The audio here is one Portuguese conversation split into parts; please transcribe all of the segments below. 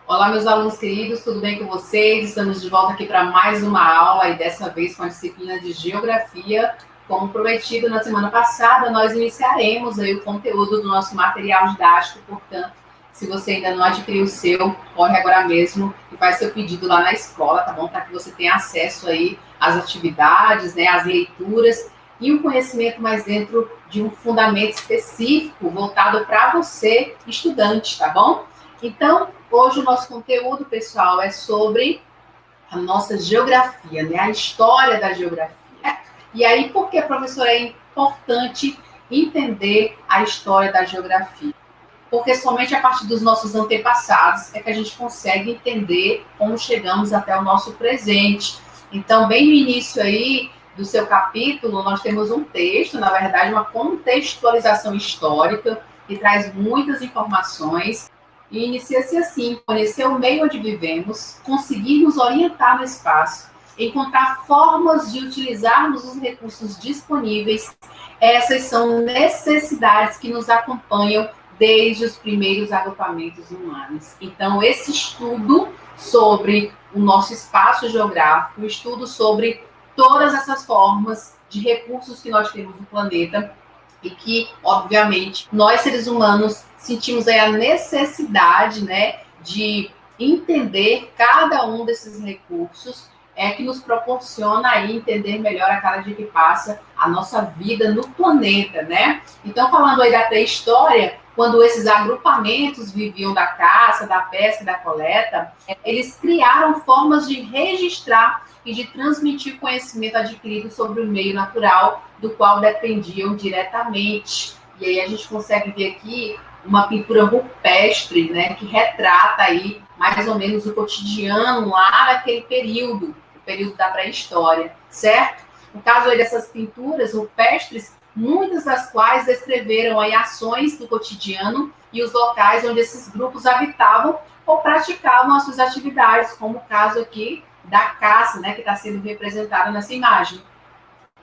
Olá, meus alunos queridos, tudo bem com vocês? Estamos de volta aqui para mais uma aula e dessa vez com a disciplina de Geografia. Como prometido na semana passada, nós iniciaremos aí o conteúdo do nosso material didático, portanto, se você ainda não adquiriu o seu, corre agora mesmo e faz seu pedido lá na escola, tá bom? Para que você tenha acesso aí às atividades, né, às leituras e um conhecimento mais dentro de um fundamento específico voltado para você, estudante, tá bom? Então, hoje o nosso conteúdo, pessoal, é sobre a nossa geografia, né? A história da geografia. E aí, por que, professor, é importante entender a história da geografia? Porque somente a partir dos nossos antepassados é que a gente consegue entender como chegamos até o nosso presente. Então, bem no início aí do seu capítulo, nós temos um texto, na verdade, uma contextualização histórica, que traz muitas informações. E inicia-se assim: conhecer o meio onde vivemos, conseguir nos orientar no espaço, encontrar formas de utilizarmos os recursos disponíveis. Essas são necessidades que nos acompanham desde os primeiros agrupamentos humanos. Então, esse estudo sobre o nosso espaço geográfico, o estudo sobre todas essas formas de recursos que nós temos no planeta, e que, obviamente, nós, seres humanos, sentimos aí a necessidade, né, de entender cada um desses recursos, que nos proporciona aí entender melhor a cada dia que passa a nossa vida no planeta, né? Então, falando aí da pré-história, quando esses agrupamentos viviam da caça, da pesca e da coleta, eles criaram formas de registrar e de transmitir conhecimento adquirido sobre o meio natural do qual dependiam diretamente. E aí a gente consegue ver aqui uma pintura rupestre, né, que retrata aí mais ou menos o cotidiano lá naquele período, o período da pré-história, certo? No caso aí dessas pinturas rupestres, muitas das quais descreveram aí ações do cotidiano e os locais onde esses grupos habitavam ou praticavam as suas atividades, como o caso aqui da caça, né, que está sendo representada nessa imagem.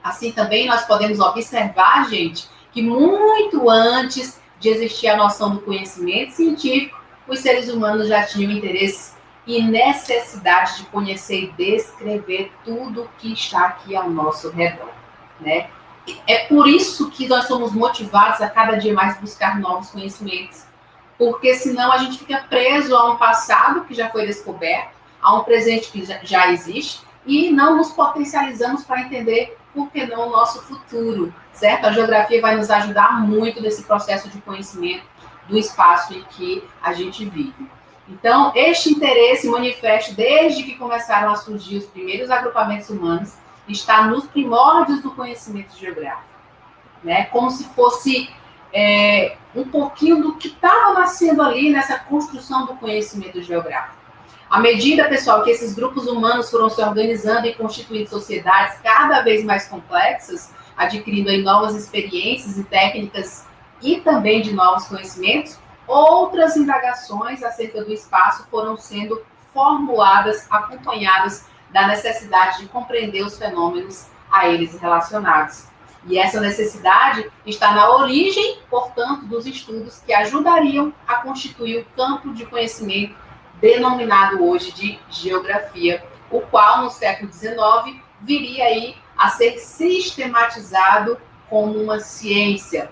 Assim também nós podemos observar, gente, que muito antes de existir a noção do conhecimento científico, os seres humanos já tinham interesse e necessidade de conhecer e descrever tudo que está aqui ao nosso redor, né? É por isso que nós somos motivados a cada dia mais buscar novos conhecimentos, porque senão a gente fica preso a um passado que já foi descoberto, a um presente que já existe, e não nos potencializamos para entender, por que não, o nosso futuro, certo? A geografia vai nos ajudar muito nesse processo de conhecimento do espaço em que a gente vive. Então, este interesse manifesto desde que começaram a surgir os primeiros agrupamentos humanos, está nos primórdios do conhecimento geográfico, né? Como se fosse um pouquinho do que estava nascendo ali nessa construção do conhecimento geográfico. À medida, pessoal, que esses grupos humanos foram se organizando e constituindo sociedades cada vez mais complexas, adquirindo aí novas experiências e técnicas e também de novos conhecimentos, outras indagações acerca do espaço foram sendo formuladas, acompanhadas da necessidade de compreender os fenômenos a eles relacionados. E essa necessidade está na origem, portanto, dos estudos que ajudariam a constituir o campo de conhecimento denominado hoje de geografia, o qual, no século XIX, viria aí a ser sistematizado como uma ciência.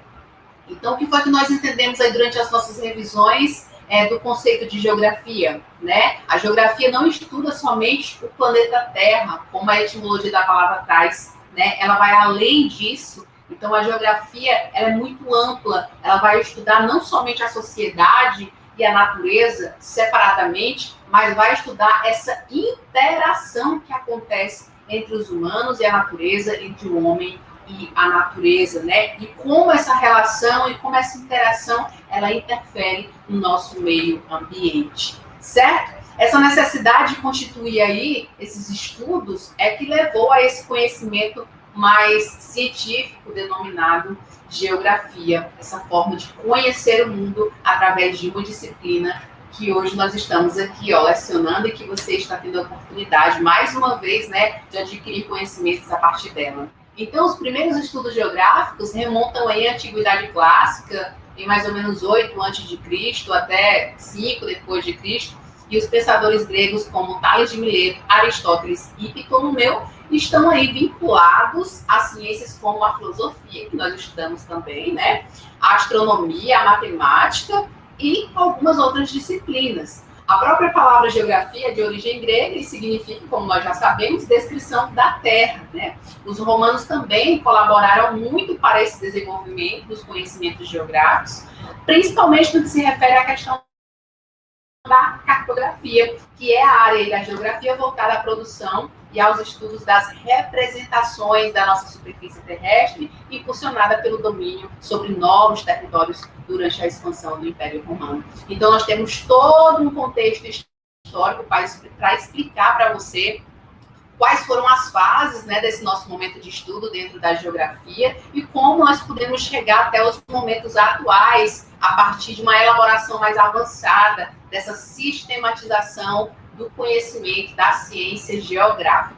Então, o que foi que nós entendemos aí durante as nossas revisões do conceito de geografia, né? A geografia não estuda somente o planeta Terra, como a etimologia da palavra traz, né? Ela vai além disso. Então, a geografia ela é muito ampla, ela vai estudar não somente a sociedade e a natureza separadamente, mas vai estudar essa interação que acontece entre os humanos e a natureza, entre o homem e a natureza, né? E como essa relação e como essa interação ela interfere no nosso meio ambiente, certo? Essa necessidade de constituir aí esses estudos é que levou a esse conhecimento mais científico denominado geografia, essa forma de conhecer o mundo através de uma disciplina que hoje nós estamos aqui, lecionando e que você está tendo a oportunidade, mais uma vez, né, de adquirir conhecimentos a partir dela. Então, os primeiros estudos geográficos remontam aí à Antiguidade Clássica, em mais ou menos 8 a.C. até 5 depois de Cristo, e os pensadores gregos como Tales de Mileto, Aristóteles e Ptolomeu estão aí vinculados a ciências como a filosofia, que nós estudamos também, né? A astronomia, a matemática e algumas outras disciplinas. A própria palavra geografia é de origem grega e significa, como nós já sabemos, descrição da Terra, né? Os romanos também colaboraram muito para esse desenvolvimento dos conhecimentos geográficos, principalmente no que se refere à questão da cartografia, que é a área da geografia voltada à produção e aos estudos das representações da nossa superfície terrestre, impulsionada pelo domínio sobre novos territórios durante a expansão do Império Romano. Então, nós temos todo um contexto histórico para explicar para você quais foram as fases, né, desse nosso momento de estudo dentro da geografia e como nós podemos chegar até os momentos atuais a partir de uma elaboração mais avançada dessa sistematização do conhecimento da ciência geográfica.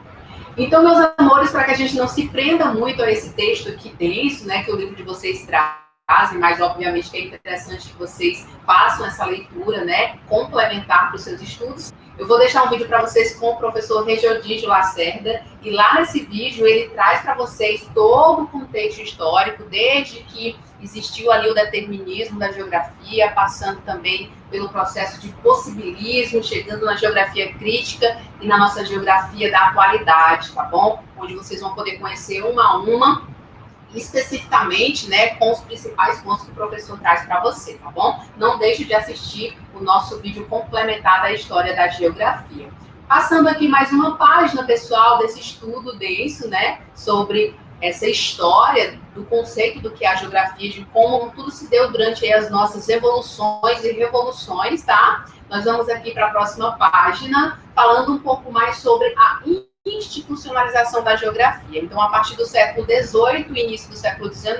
Então, meus amores, para que a gente não se prenda muito a esse texto aqui denso, né, que o livro de vocês trazem, mas obviamente que é interessante que vocês façam essa leitura, né, complementar para os seus estudos. Eu vou deixar um vídeo para vocês com o professor Regiodigio Lacerda, e lá nesse vídeo ele traz para vocês todo o contexto histórico, desde que existiu ali o determinismo da geografia, passando também pelo processo de possibilismo, chegando na geografia crítica e na nossa geografia da atualidade, tá bom? Onde vocês vão poder conhecer uma a uma, especificamente, né, com os principais pontos que o professor traz para você, tá bom? Não deixe de assistir o nosso vídeo complementar da história da geografia. Passando aqui mais uma página, pessoal, desse estudo denso, né, sobre essa história do conceito do que é a geografia, de como tudo se deu durante aí as nossas evoluções e revoluções, tá? Nós vamos aqui para a próxima página, falando um pouco mais sobre a institucionalização da geografia. Então, a partir do século XVIII e início do século XIX,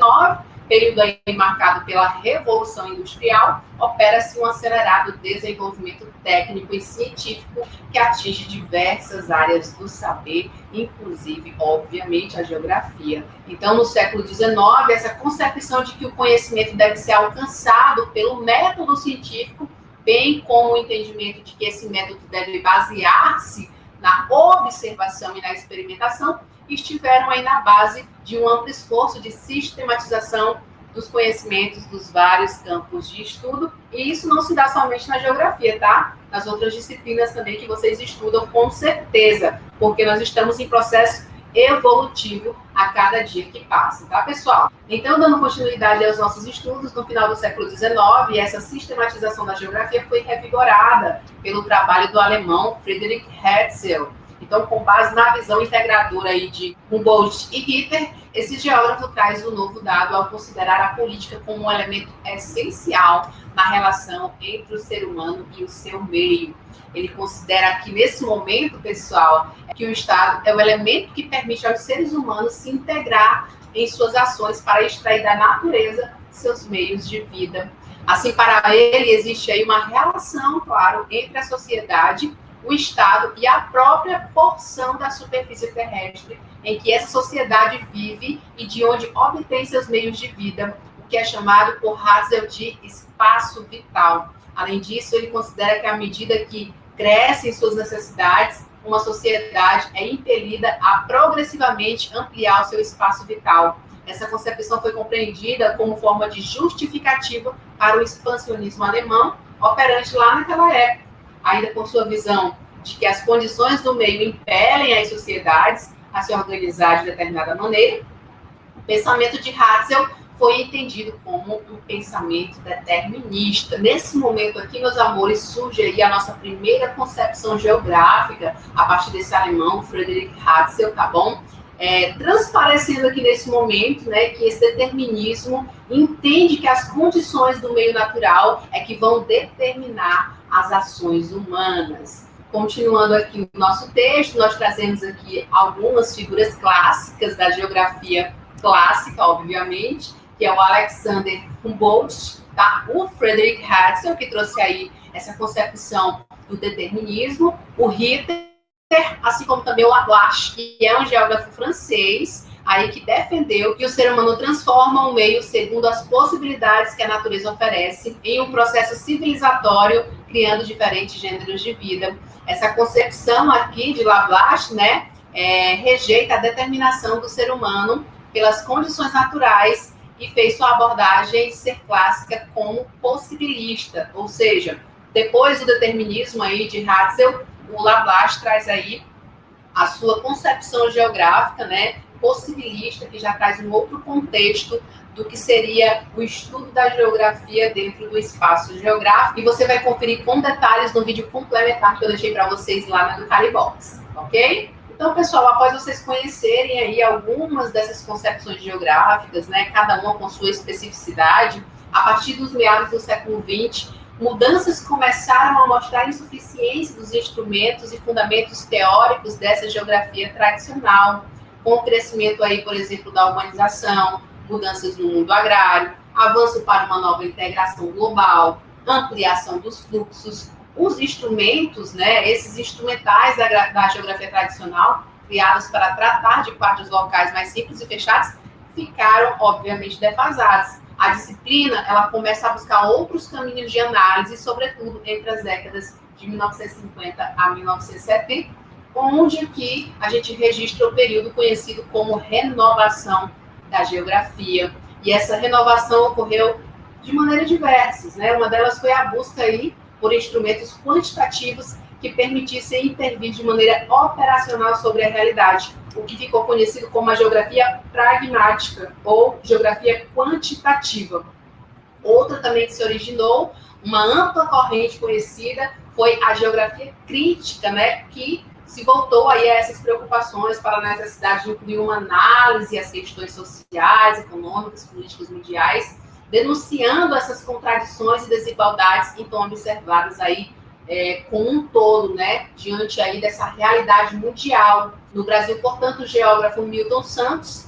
período aí marcado pela Revolução Industrial, opera-se um acelerado desenvolvimento técnico e científico que atinge diversas áreas do saber, inclusive, obviamente, a geografia. Então, no século XIX, essa concepção de que o conhecimento deve ser alcançado pelo método científico, bem como o entendimento de que esse método deve basear-se na observação e na experimentação, estiveram aí na base de um amplo esforço de sistematização dos conhecimentos dos vários campos de estudo, e isso não se dá somente na geografia, tá? Nas outras disciplinas também que vocês estudam, com certeza, porque nós estamos em processo evolutivo a cada dia que passa, tá, pessoal? Então, dando continuidade aos nossos estudos, no final do século XIX, essa sistematização da geografia foi revigorada pelo trabalho do alemão Friedrich Herzel. Então, com base na visão integradora aí de Humboldt e Ritter, esse geógrafo traz um novo dado ao considerar a política como um elemento essencial na relação entre o ser humano e o seu meio. Ele considera que, nesse momento, pessoal, que o Estado é o elemento que permite aos seres humanos se integrar em suas ações para extrair da natureza seus meios de vida. Assim, para ele, existe aí uma relação, claro, entre a sociedade, o Estado e a própria porção da superfície terrestre em que essa sociedade vive e de onde obtém seus meios de vida, o que é chamado por Herzel de espaço vital. Além disso, ele considera que à medida que crescem suas necessidades, uma sociedade é impelida a progressivamente ampliar o seu espaço vital. Essa concepção foi compreendida como forma de justificativa para o expansionismo alemão, operante lá naquela época. Ainda por sua visão de que as condições do meio impelem as sociedades a se organizar de determinada maneira, o pensamento de Herzel foi entendido como um pensamento determinista. Nesse momento aqui, meus amores, surge aí a nossa primeira concepção geográfica, a partir desse alemão, Friedrich Herzel, tá bom? Transparecendo aqui nesse momento, né, que esse determinismo entende que as condições do meio natural é que vão determinar as ações humanas. Continuando aqui o nosso texto, nós trazemos aqui algumas figuras clássicas da geografia clássica, obviamente, que é o Alexander Humboldt, tá? O Friedrich Herzel, que trouxe aí essa concepção do determinismo, o Ritter, assim como também o Laplace, que é um geógrafo francês, aí que defendeu que o ser humano transforma o meio segundo as possibilidades que a natureza oferece em um processo civilizatório criando diferentes gêneros de vida. Essa concepção aqui de Laplace, né, rejeita a determinação do ser humano pelas condições naturais e fez sua abordagem ser clássica como possibilista, ou seja, depois do determinismo aí de Husserl, o Laplace traz aí a sua concepção geográfica, né, possibilista, que já traz um outro contexto do que seria o estudo da geografia dentro do espaço geográfico. E você vai conferir com detalhes no vídeo complementar que eu deixei para vocês lá na Educaribox, ok? Então, pessoal, após vocês conhecerem aí algumas dessas concepções geográficas, né, cada uma com sua especificidade, a partir dos meados do século XX, mudanças começaram a mostrar a insuficiência dos instrumentos e fundamentos teóricos dessa geografia tradicional, com o crescimento aí, por exemplo, da urbanização, mudanças no mundo agrário, avanço para uma nova integração global, ampliação dos fluxos, os instrumentos, né, esses instrumentais da geografia tradicional, criados para tratar de quadros locais mais simples e fechados, ficaram, obviamente, defasados. A disciplina, ela começa a buscar outros caminhos de análise, sobretudo entre as décadas de 1950 a 1970, onde aqui a gente registra o período conhecido como renovação da geografia. E essa renovação ocorreu de maneiras diversas, né? Uma delas foi a busca aí por instrumentos quantitativos que permitissem intervir de maneira operacional sobre a realidade, o que ficou conhecido como a geografia pragmática ou geografia quantitativa. Outra também que se originou, uma ampla corrente conhecida, foi a geografia crítica, né, que se voltou aí a essas preocupações para a necessidade de incluir uma análise às questões sociais, econômicas, políticas, mundiais, denunciando essas contradições e desigualdades então observadas aí como um todo, né, diante aí dessa realidade mundial. No Brasil, portanto, o geógrafo Milton Santos,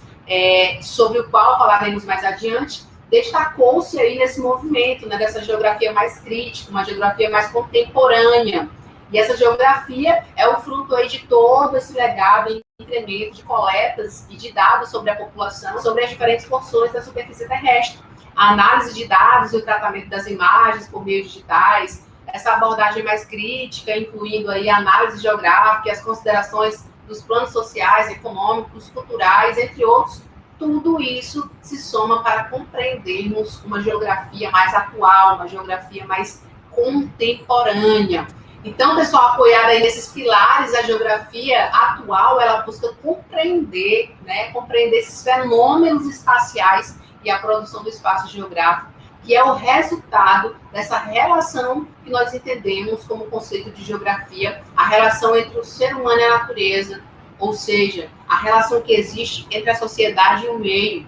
sobre o qual falaremos mais adiante, destacou-se aí nesse movimento, né, dessa geografia mais crítica, uma geografia mais contemporânea. E essa geografia é o fruto aí de todo esse legado e incremento de coletas e de dados sobre a população, sobre as diferentes porções da superfície terrestre. A análise de dados e o tratamento das imagens por meio digitais, essa abordagem mais crítica, incluindo aí a análise geográfica, as considerações dos planos sociais, econômicos, culturais, entre outros, tudo isso se soma para compreendermos uma geografia mais atual, uma geografia mais contemporânea. Então, pessoal, apoiada aí nesses pilares, a geografia atual, ela busca compreender, né, compreender esses fenômenos espaciais e a produção do espaço geográfico, que é o resultado dessa relação que nós entendemos como conceito de geografia, a relação entre o ser humano e a natureza, ou seja, a relação que existe entre a sociedade e o meio.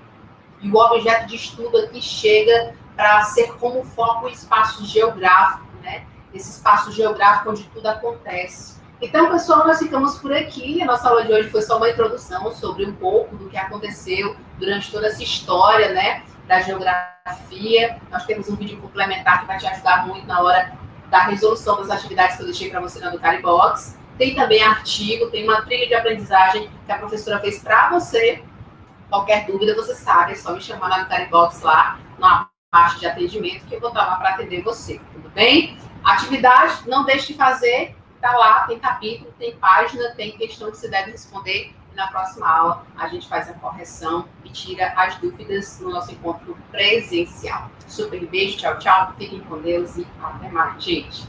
E o objeto de estudo aqui chega para ser como foco o espaço geográfico, né? Esse espaço geográfico onde tudo acontece. Então, pessoal, nós ficamos por aqui. A nossa aula de hoje foi só uma introdução sobre um pouco do que aconteceu durante toda essa história, né, da geografia. Nós temos um vídeo complementar que vai te ajudar muito na hora da resolução das atividades que eu deixei para você na Educaribox. Tem também artigo, tem uma trilha de aprendizagem que a professora fez para você. Qualquer dúvida, você sabe, é só me chamar na Educaribox lá, na parte de atendimento, que eu vou estar lá para atender você, tudo bem? Atividade, não deixe de fazer, tá lá, tem capítulo, tem página, tem questão que você deve responder. E na próxima aula a gente faz a correção e tira as dúvidas no nosso encontro presencial. Super beijo, tchau, tchau, fiquem com Deus e até mais, gente.